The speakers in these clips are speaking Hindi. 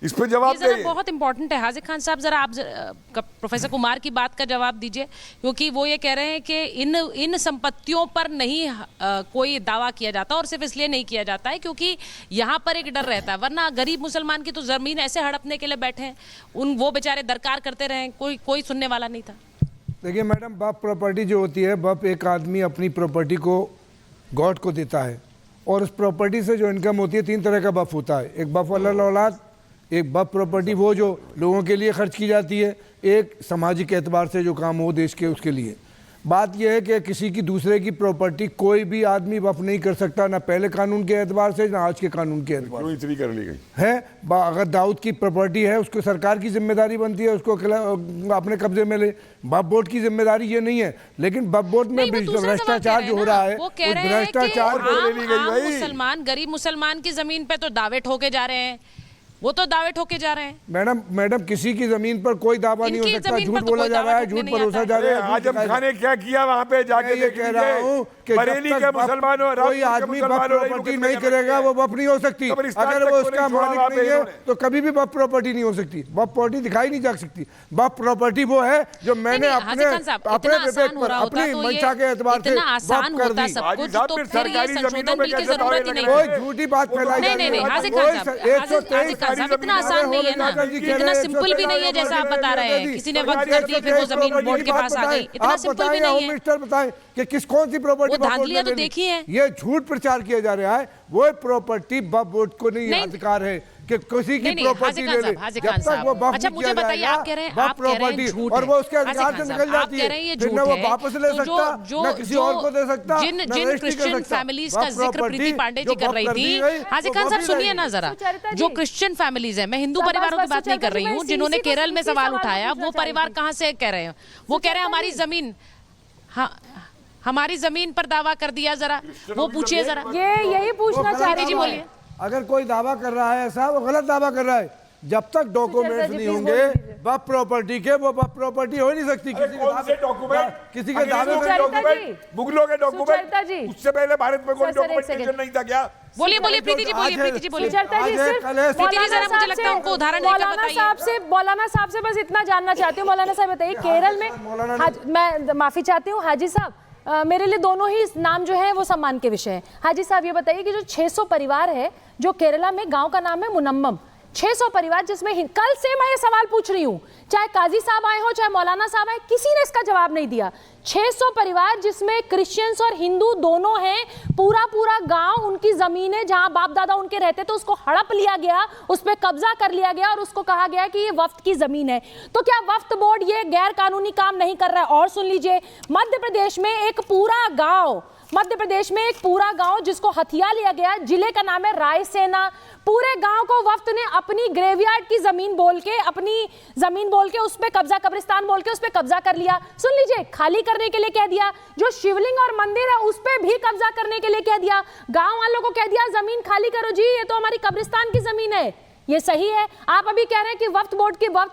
इस पे जवाब जरा दे। बहुत इंपॉर्टेंट है हाजिर खान साहब, जरा आप प्रोफेसर कुमार की बात का जवाब दीजिए, क्योंकि वो ये कह रहे हैं कि इन संपत्तियों पर नहीं कोई दावा किया जाता, और सिर्फ इसलिए नहीं किया जाता है क्योंकि यहाँ पर एक डर रहता है, वरना गरीब मुसलमान की तो जमीन ऐसे हड़पने के लिए बैठे हैं, वो बेचारे दरकार करते रहे, कोई सुनने वाला नहीं था। देखिए मैडम, वक्फ प्रॉपर्टी जो होती है, वक्फ एक आदमी अपनी प्रॉपर्टी को गॉड को देता है, और उस प्रॉपर्टी से जो इनकम होती है 3 तरह का वक्फ होता है। एक वक्फ अल्लाह औलाद, एक वक्फ प्रॉपर्टी वो जो लोगों के लिए खर्च की जाती है, एक सामाजिक एतबार से जो काम हो देश के उसके लिए। बात यह है कि किसी की दूसरे की प्रॉपर्टी कोई भी आदमी वक्फ नहीं कर सकता, ना पहले कानून के एतबार से ना आज के कानून के एतबार से। इतनी कर ली गई है अगर दाऊद की प्रॉपर्टी है, उसको सरकार की जिम्मेदारी बनती है उसको अपने कब्जे में ले। वक्फ बोर्ड की जिम्मेदारी ये नहीं है, लेकिन वक्फ बोर्ड में भ्रष्टाचार जो हो रहा है, वो कह रहे हैं कि भ्रष्टाचार मुसलमान, गरीब मुसलमान की जमीन पे तो दावे ठोके जा रहे हैं, वो तो दावे ठोके जा रहे हैं। मैडम किसी की जमीन पर कोई दावा नहीं हो सकता, झूठ बोला जा रहा है, झूठ परोसा जा रहा है। आजम खान ने क्या किया वहाँ पे जाके, ये कह रहा हूँ कि बरेली के मुसलमानों, कोई आदमी वक्फ प्रॉपर्टी नहीं करेगा वो वक्फ नहीं हो सकती। अगर वो उसका मालिक नहीं है तो कभी भी वक्फ प्रॉपर्टी नहीं हो सकती, वक्फ प्रॉपर्टी दिखाई नहीं जा सकती। वक्फ प्रॉपर्टी वो है जो मैंने अपनी मंशा के एतबार से वक्फ कर दी। कोई झूठी बात फैलाई, इतना आसान नहीं है ना, इतना सिंपल भी नहीं है जैसा आप बता रहे हैं, किसी ने वक्त कर दी फिर वो जमीन बोर्ड के पास आ गई, इतना सिंपल भी नहीं है। मिनिस्टर बताएं कि कौन सी प्रॉपर्टी धांधलियां तो देखी है। ये झूठ प्रचार किया जा रहा है, वो प्रॉपर्टी वक्फ बोर्ड को नहीं अधिकार है कि किसी की प्रॉपर्टी ले ले, जब तक वो वक्फ अच्छा मुझे बताइए, आप कह रहे हैं झूठ और वो उसके अधिकार से निकल जाती है, फिर न वो वापस ले सकता, न किसी और को दे सकता, जिन क्रिश्चियन फैमिलीज का जिक्र प्रीति पांडे जी कर रही थी, हाजी खान साहब सुनिए ना जरा, जो क्रिश्चियन फैमिलीज है, मैं हिंदू परिवारों की बात नहीं कर रही हूँ, जिन्होंने केरल में सवाल उठाया, वो परिवार कहाँ से कह रहे हैं, वो कह रहे हैं हमारी जमीन, हमारी जमीन पर दावा कर दिया, जरा वो पूछिए जरा, ये यही पूछना चाह रही जी, बोलिए। अगर कोई दावा कर रहा है ऐसा, वो गलत दावा कर रहा है। जब तक डॉक्यूमेंट्स नहीं होंगे वक्फ प्रॉपर्टी के, वो वक्फ प्रॉपर्टी हो ही नहीं सकती। किसी के दावे में मुगलों के डॉक्यूमेंट, उससे पहले भारत में कोई डॉक्यूमेंटेशन नहीं था क्या? बोलिए प्रीति जी, बोलिए प्रीति जी, बोलिए। मुझे लगता है उनको उदाहरण मौलाना साहब से बस इतना जानना चाहती हूँ। मौलाना साहब बताइए, केरल में, मैं माफी चाहती हूँ हाजी साहब, मेरे लिए दोनों ही नाम जो है वो सम्मान के विषय हैं। हाजी साहब ये बताइए कि जो 600 परिवार है, जो केरला में गांव का नाम है मुनम्मम, 600 परिवार, जिसमें कल से मैं ये सवाल पूछ रही हूँ, चाहे काजी साहब आए हो चाहे मौलाना साहब आए, किसी ने इसका जवाब नहीं दिया। 600 परिवार जिसमें क्रिश्चियंस और हिंदू दोनों हैं, पूरा गांव, उनकी जमीनें जहां बाप दादा उनके रहते तो उसको हड़प लिया गया, उस पर कब्जा कर लिया गया और उसको कहा गया कि ये वक्फ की जमीन है। तो क्या वक्फ बोर्ड ये गैर कानूनी काम नहीं कर रहा है? और सुन लीजिए, मध्य प्रदेश में एक पूरा गांव जिसको हथिया लिया गया, जिले का नाम है रायसेना, पूरे गांव को वफ्त ने अपनी ग्रेवयार्ड की जमीन बोल के, अपनी जमीन बोल के उस पे कब्जा, कब्रिस्तान बोल के उस पे कब्जा कर लिया। सुन लीजिए, खाली करने के लिए कह दिया, जो शिवलिंग और मंदिर है उस पे भी कब्जा करने के लिए कह दिया, गांव वालों को कह दिया जमीन खाली करो जी, ये तो हमारी कब्रिस्तान की जमीन है। ये सही है? आप अभी कह रहे हैं कि वक्फ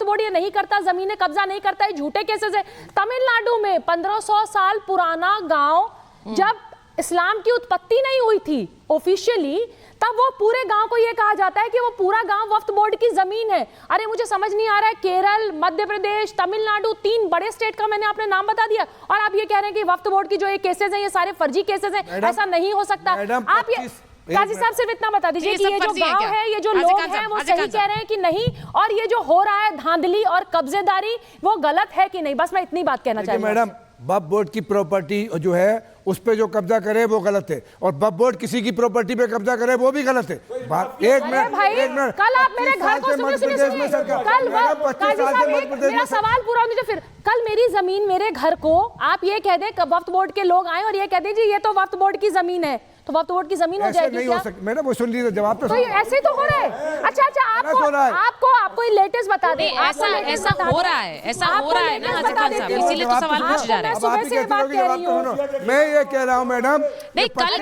बोर्ड ये नहीं करता, जमीनें कब्जा नहीं करता, है झूठे केसेस है। तमिलनाडु में 1500 साल पुराना गांव, जब इस्लाम की उत्पत्ति नहीं हुई थी ऑफिशियली, तब वो पूरे गांव को ये कहा जाता है कि वो पूरा गांव वक्फ बोर्ड की जमीन है। अरे मुझे समझ नहीं आ रहा है, केरल, मध्य प्रदेश, तमिलनाडु, 3 बड़े स्टेट का मैंने आपने नाम बता दिया, और आप ये कह रहे हैं कि वक्फ बोर्ड की जो ये केसेस हैं ये सारे फर्जी केसेस हैं, ऐसा नहीं हो सकता। आप ये काजी साहब सिर्फ इतना बता दीजिए कि ये जो गांव है, ये जो लोग हैं, वो सही कह रहे हैं कि नहीं, और ये जो हो रहा है धांधली और कब्जेदारी, वो गलत है कि नहीं? बस मैं इतनी बात कहना चाहती हूँ। मैडम, वक्फ बोर्ड की प्रॉपर्टी जो है उस पे जो कब्जा करे वो गलत है, और वक्फ बोर्ड किसी की प्रॉपर्टी पे कब्जा करे वो भी गलत है। एक मिनट, कल आप मेरे घर को सुनिए, मेरा सवाल पूरा होने दीजिए। फिर कल मेरी जमीन, मेरे घर को आप ये कह दें, वक्फ बोर्ड के लोग आए और ये कह दें जी ये तो वक्फ बोर्ड की जमीन है, तो वक्फ बोर्ड की जमीन हो जाएगी क्या? मैडम वो सुन लीजिए, जवाब तो ऐसे तो हो रहा है। अच्छा, आपको कोई लेटेस्ट बता दे। ऐसा हो रहा है, ऐसा हो रहा है ना हाजिर खान साहब, इसीलिए तो सवाल पूछे जा रहे हैं। सुबह से बात कह रही हूँ। मैं ये कह रहा हूँ मैडम, नहीं, कल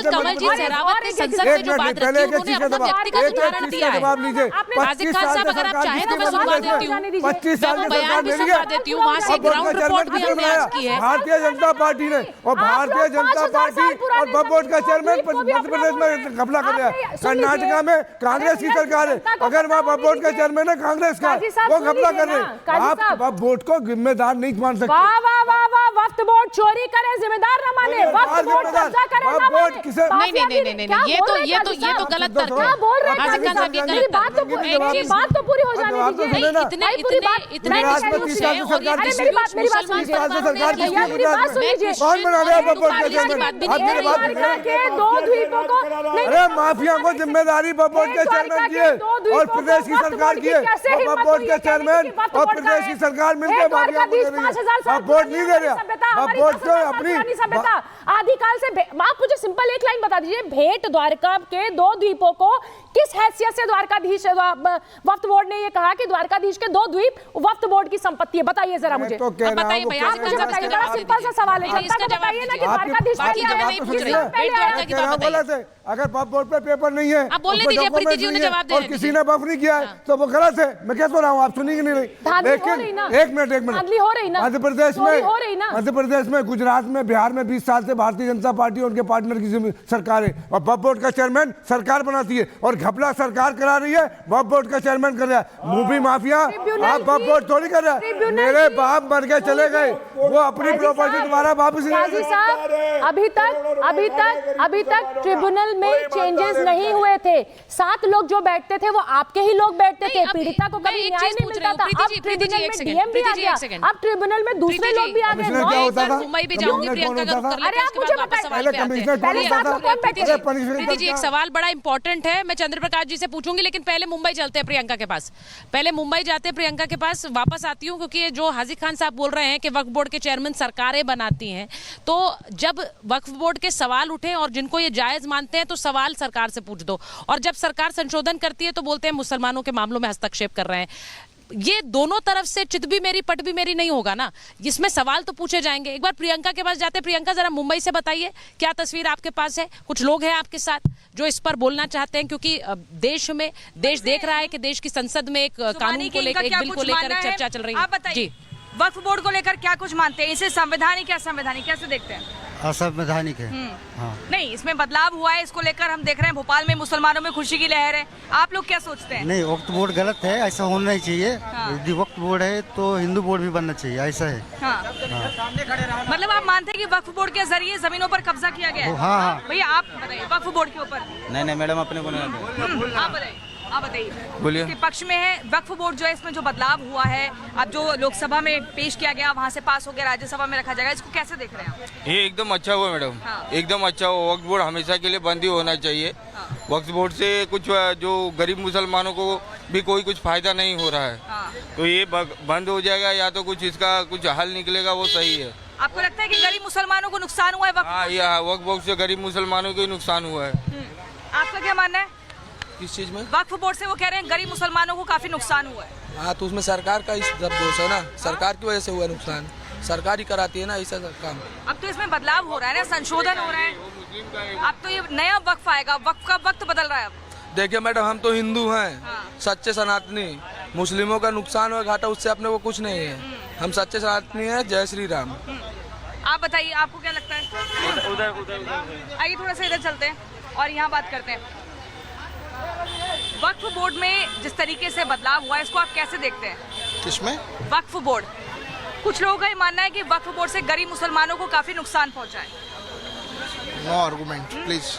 कमलजीत सहरावत ने संसद में जो बात रखी उन्होंने अपना व्यक्तिगत उदाहरण दिया है। हाजिर खान साहब अगर आप चाहें तो मैं सुनवा देती हूँ, मैं वो बयान भी सुनवा देती हूँ, वहाँ से ग्राउंड रिपोर्ट भी हमने आज की है। भारतीय जनता पार्टी ने और भारतीय जनता पार्टी और वक्फ बोर्ड का चेयरमैन मध्य प्रदेश में घपला कर रहा है। कर्नाटका में कांग्रेस की सरकार है, अगर वहाँ वक्फ बोर्ड का चेयरमैन है कांग्रेस का, वो घपला कर रहे हैं। आप वक्फ बोर्ड को जिम्मेदार नहीं मान सकते। वाह वाह वाह वाह, वक्फ बोर्ड चोरी करे जिम्मेदार न माने, वक्फ बोर्ड कब्जा करे न माने। नहीं, ये तो गलत तर्क है। हाजिर खान साहब, ये गलत बात तो पूरी हो जाने दीजिए। इतने न्यूज़ है और ये मुसलमान परिवार में भैया मेरी बात सुन लीजिए। कौन बना रहा है वक्फ बोर्ड का चेयरमैन? के दो द्वीपों को, अरे माफिया को जिम्मेदारी वक्फ बोर्ड के चेयरमैन की है और प्रदेश की सरकार की है। वक्फ बोर्ड के चेयरमैन और प्रदेश की सरकार मिलकर माफिया को दे रही है। वक्फ बोर्ड नहीं दे रहा, वक्फ बोर्ड तो अपनी आदिकाल से। आप मुझे सिंपल एक लाइन बता दीजिए, भेंट द्वारका के दो द्वीपों को किस हैसियत से द्वारकाधीश वक्फ बोर्ड ने ये कहा कि द्वारकाधीश के दो द्वीप वक्फ बोर्ड की संपत्ति है? बताइए जरा मुझे, तो कह रहा हूं, आप मुझे बताइए, बड़ा सिंपल सा सवाल है, जनता को बताइए ना कि द्वारकाधीश अगर वक्फ बोर्ड पे पेपर नहीं है, आप बोलने दीजिए, प्रीति जी उन्हें जवाब दे और किसी ने वक्फ नहीं किया है तो वो गलत है। मैं क्या तो रहा हूँ, आप सुनिए नहीं रही। लेकिन एक मिनट मध्य प्रदेश में, गुजरात में, बिहार में 20 साल से भारतीय जनता पार्टी और उनके पार्टनर की सरकार है और वक्फ बोर्ड का चेयरमैन सरकार बनाती है और घपला सरकार करा रही है, वक्फ बोर्ड का चेयरमैन कर रहा है। मूवी माफिया आप वक्फ बोर्ड थोड़ी कर रहा है। मेरे बाप मर के चले गए, वो अपनी प्रॉपर्टी दोबारा वापस काजी साहब, अभी तक ट्रिब्यूनल में चेंजेस नहीं हुए थे। 7 लोग जो बैठते थे वो आपके ही लोग बैठते थे। पीड़िता को कभी न्याय नहीं मिलता था। अब ट्रिब्यूनल में डीएम भी आ गया, अब ट्रिब्यूनल में दूसरे लोग भी आ गए। मुंबई भी जाऊंगी, प्रियंका का रुख कर लेते हैं, उसके बाद वापस सवाल पे आते हैं। प्रीति जी, एक सवाल बड़ा इंपॉर्टेंट है, मैं चंद्र प्रकाश जी से पूछूंगी, लेकिन पहले मुंबई चलते हैं प्रियंका के पास। पहले मुंबई जाते हैं प्रियंका के पास, वापस आती हूँ, क्योंकि जो हाजिर खान साहब बोल रहे हैं कि वक्फ बोर्ड के चेयरमैन सरकारें बनाती हैं, तो जब वक्फ बोर्ड के सवाल उठे और जिनको ये जायज मानते हैं तो सवाल सरकार से पूछ दो, और जब सरकार संशोधन करती है तो बोलते हैं मुसलमानों के मामलों में हस्तक्षेप कर रहे हैं। ये दोनों तरफ से चित भी मेरी पट भी मेरी नहीं होगा ना, जिसमें सवाल तो पूछे जाएंगे। एक बार प्रियंका के पास जाते हैं। प्रियंका, जरा मुंबई से बताइए, क्या तस्वीर आपके पास है? कुछ लोग हैं आपके साथ जो इस पर बोलना चाहते हैं, क्योंकि देश देख रहा है कि देश की संसद में एक कानून को लेकर, एक बिल को लेकर चर्चा चल रही है। आप बताइए, वक्फ बोर्ड को लेकर क्या कुछ मानते हैं? इसे संवैधानिक या असंवैधानिक कैसे देखते हैं? असंवैधानिक है। हाँ। नहीं, इसमें बदलाव हुआ है, इसको लेकर हम देख रहे हैं भोपाल में मुसलमानों में खुशी की लहर है। आप लोग क्या सोचते हैं? नहीं, वक्फ बोर्ड गलत है, ऐसा होना नहीं चाहिए। यदि वक्फ बोर्ड है तो हिंदू बोर्ड भी बनना चाहिए, ऐसा है। हाँ। मतलब आप मानते हैं कि वक्फ बोर्ड के जरिए जमीनों पर कब्जा किया गया है? हाँ। भैया आप बताइए, वक्फ बोर्ड के ऊपर। नहीं मैडम, अपने को नहीं। आप बताइए, बोलिए। इसके पक्ष में है वक्फ बोर्ड जो है, इसमें जो बदलाव हुआ है, अब जो लोकसभा में पेश किया गया, वहाँ से पास हो गया, राज्यसभा में रखा जाएगा, इसको कैसे देख रहे हैं आप? ये एकदम अच्छा हुआ मैडम। हाँ। एकदम अच्छा हुआ। वक्फ बोर्ड हमेशा के लिए बंद ही होना चाहिए। वक्फ बोर्ड से कुछ जो गरीब मुसलमानों को भी कुछ फायदा नहीं हो रहा है। हाँ। तो ये बंद हो जाएगा या तो कुछ इसका कुछ हल निकलेगा, वो सही है। आपको लगता है कि गरीब मुसलमानों को नुकसान हुआ है हाँ, ये वक्फ बोर्ड से गरीब मुसलमानों को ही नुकसान हुआ है। आपका क्या मानना है? किस चीज में? वक्फ बोर्ड से वो कह रहे हैं गरीब मुसलमानों को काफी नुकसान हुआ है। हाँ, तो उसमें सरकार का इस दोष है ना, सरकार की वजह से हुआ नुकसान, सरकार ही कराती है ना ऐसा काम। अब तो इसमें बदलाव हो रहा है ना, संशोधन हो रहा है, अब तो ये नया वक्फ आएगा, वक्फ का वक्त बदल रहा है अब। देखिए मैडम, हम तो हिंदू हैं, सच्चे सनातनी। मुस्लिमों का नुकसान हो घाटा उससे अपने को कुछ नहीं है, हम सच्चे सनातनी हैं। जय श्री राम। आप बताइए, आपको क्या लगता है? उधर आइए, थोड़ा सा इधर चलते हैं और यहाँ बात करते हैं। वक्फ बोर्ड में जिस तरीके से बदलाव हुआ है, इसको आप कैसे देखते हैं? किसमें? वक्फ बोर्ड, कुछ लोगों का ये मानना है कि वक्फ बोर्ड से गरीब मुसलमानों को काफी नुकसान पहुंचा है। No argument please.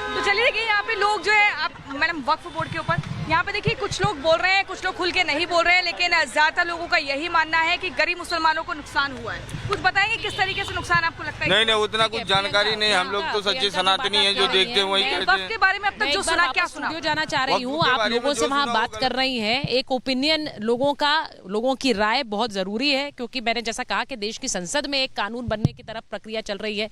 तो चलिए देखिए, यहाँ पे लोग जो है, आप मैडम वक्फ बोर्ड के ऊपर यहाँ पे देखिए, कुछ लोग बोल रहे हैं, कुछ लोग खुल के नहीं बोल रहे हैं, लेकिन ज्यादातर लोगों का यही मानना है कि गरीब मुसलमानों को नुकसान हुआ है। कुछ बताएंगे किस तरीके से नुकसान आपको लगता है? नहीं, उतना कुछ जानकारी नहीं। हम लोग तो सच्चे सनातनी हैं, जो देखते हैं वही कहते वक्फ हैं। के बारे में अब तक जो सुना, क्या सुना? जो जाना चाह रही हूँ, आप लोगों से वहाँ बात कर रही हैं, एक ओपिनियन लोगों की राय बहुत जरूरी है, क्योंकि मैंने जैसा कहा कि देश की संसद में एक कानून बनने की तरफ प्रक्रिया चल रही है।